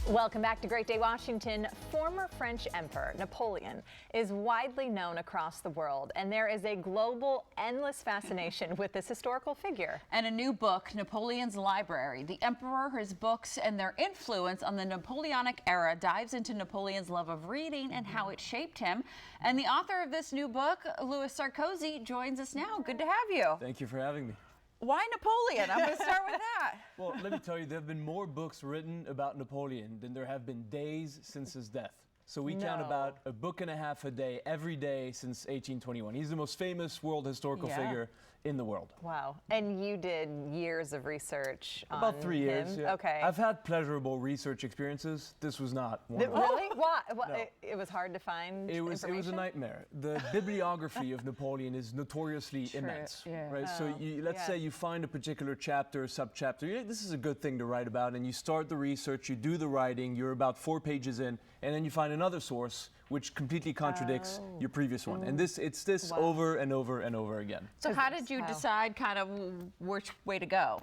Welcome back to Great Day Washington. Former French Emperor Napoleon is widely known across the world, and there is a global, endless fascination with this historical figure. And a new book, Napoleon's Library, The Emperor, His Books, and Their Influence on the Napoleonic Era, dives into Napoleon's love of reading and how it shaped him. And the author of this new book, Nicolas Sarkozy, joins us now. Good to have you. Thank you for having me. Why Napoleon? I'm going to start with that. Well, let me tell you, there have been more books written about Napoleon than there have been days since his death. So we count about a book and a half a day every day since 1821. He's the most famous world historical figure in the world. Wow. And you did years of research on about 3 years. him? Yeah. Okay. I've had pleasurable research experiences. This was not one of them. Really? Why? No. It was hard to find It was a nightmare. The bibliography of Napoleon is notoriously immense, right? So let's say you find a particular chapter or subchapter. This is a good thing to write about, and you start the research, you do the writing, you're about 4 pages in, and then you find another source which completely contradicts your previous one. And it's this over and over and over again. So how did you decide kind of which way to go?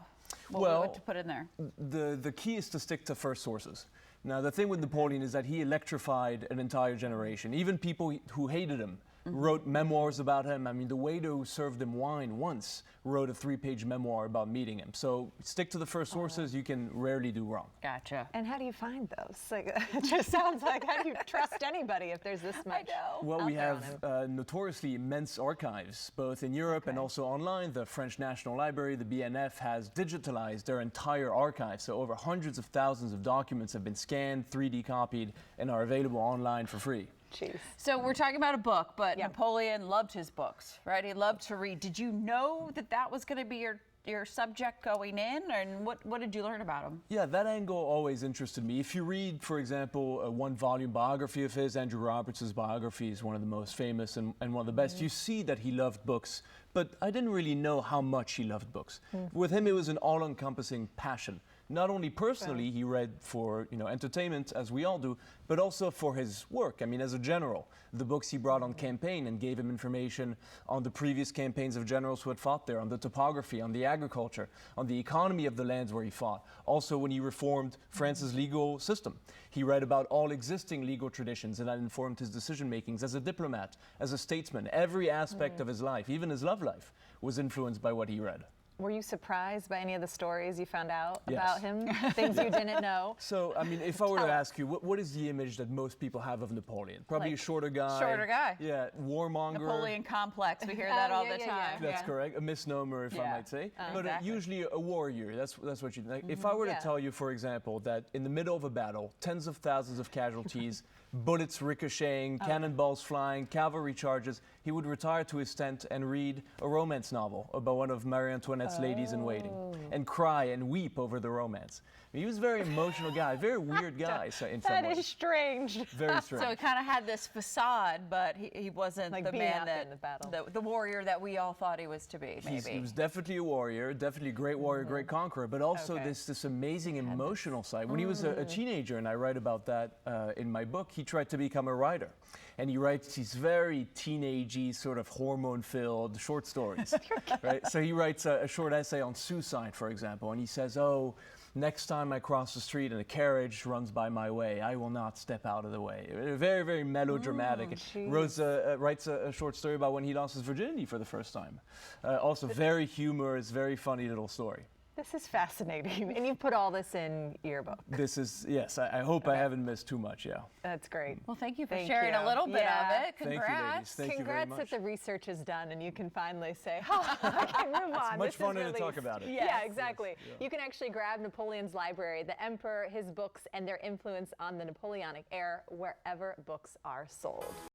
What to put in there? The key is to stick to first sources. Now, the thing with Napoleon is that he electrified an entire generation. Even people who hated him wrote memoirs about him. I mean, the waiter who served him wine once wrote a 3-page memoir about meeting him. So stick to the first sources, you can rarely do wrong. Gotcha. And how do you find those? Like, it just sounds like, how do you trust anybody if there's this much? Well, we have notoriously immense archives, both in Europe and also online. The French National Library, the BNF, has digitalized their entire archive. So over hundreds of thousands of documents have been scanned, 3D copied, and are available online for free. Jeez. So we're talking about a book, but Napoleon loved his books, right? He loved to read. Did you know that that was going to be your subject going in, and what did you learn about him? Yeah, that angle always interested me. If you read, for example, a 1-volume biography of his, Andrew Roberts' biography is one of the most famous and one of the best, you see that he loved books, but I didn't really know how much he loved books. With him, it was an all-encompassing passion. Not only personally, he read for entertainment, as we all do, but also for his work. I mean, as a general, the books he brought on campaign and gave him information on the previous campaigns of generals who had fought there, on the topography, on the agriculture, on the economy of the lands where he fought. Also, when he reformed France's legal system, he read about all existing legal traditions, and that informed his decision-makings as a diplomat, as a statesman. Every aspect of his life, even his love life, was influenced by what he read. Were you surprised by any of the stories you found out about him? Things you didn't know? So, I mean, if I were to ask you, what is the image that most people have of Napoleon? Probably Like, a shorter guy. Shorter guy. Yeah, warmonger. Napoleon complex. We hear that all the time. That's correct. A misnomer, if I might say. But usually a warrior. That's what you like. If I were to tell you, for example, that in the middle of a battle, tens of thousands of casualties, bullets ricocheting, cannonballs flying, cavalry charges, he would retire to his tent and read a romance novel about one of Marie Antoinette's ladies in waiting, and cry and weep over the romance. I mean, he was a very emotional guy, very weird guy. So in some ways. That is strange. Very strange. So he kind of had this facade, but he wasn't like the man that in the battle. the warrior that we all thought he was to be. Maybe he was definitely a warrior, definitely a great warrior, great conqueror, but also this amazing emotional side. When he was a teenager, and I write about that in my book, he tried to become a writer. And he writes these very teenagey, sort of hormone-filled short stories. Right? So he writes a short essay on suicide, for example, and he says, "Oh, next time I cross the street and a carriage runs by my way, I will not step out of the way." Very, very melodramatic. Writes a short story about when he lost his virginity for the first time. Also very humorous, very funny little story. This is fascinating. And you put all this in your book. This is, yes, I hope I haven't missed too much, That's great. Well, thank you for sharing a little bit of it. Congrats. Thank you, ladies. Thank you very much. Congrats that the research is done and you can finally say, oh, I can move on. It's much funner to talk about it. Yeah, exactly. You can actually grab Napoleon's Library, The Emperor, his books, and their influence on the Napoleonic era wherever books are sold.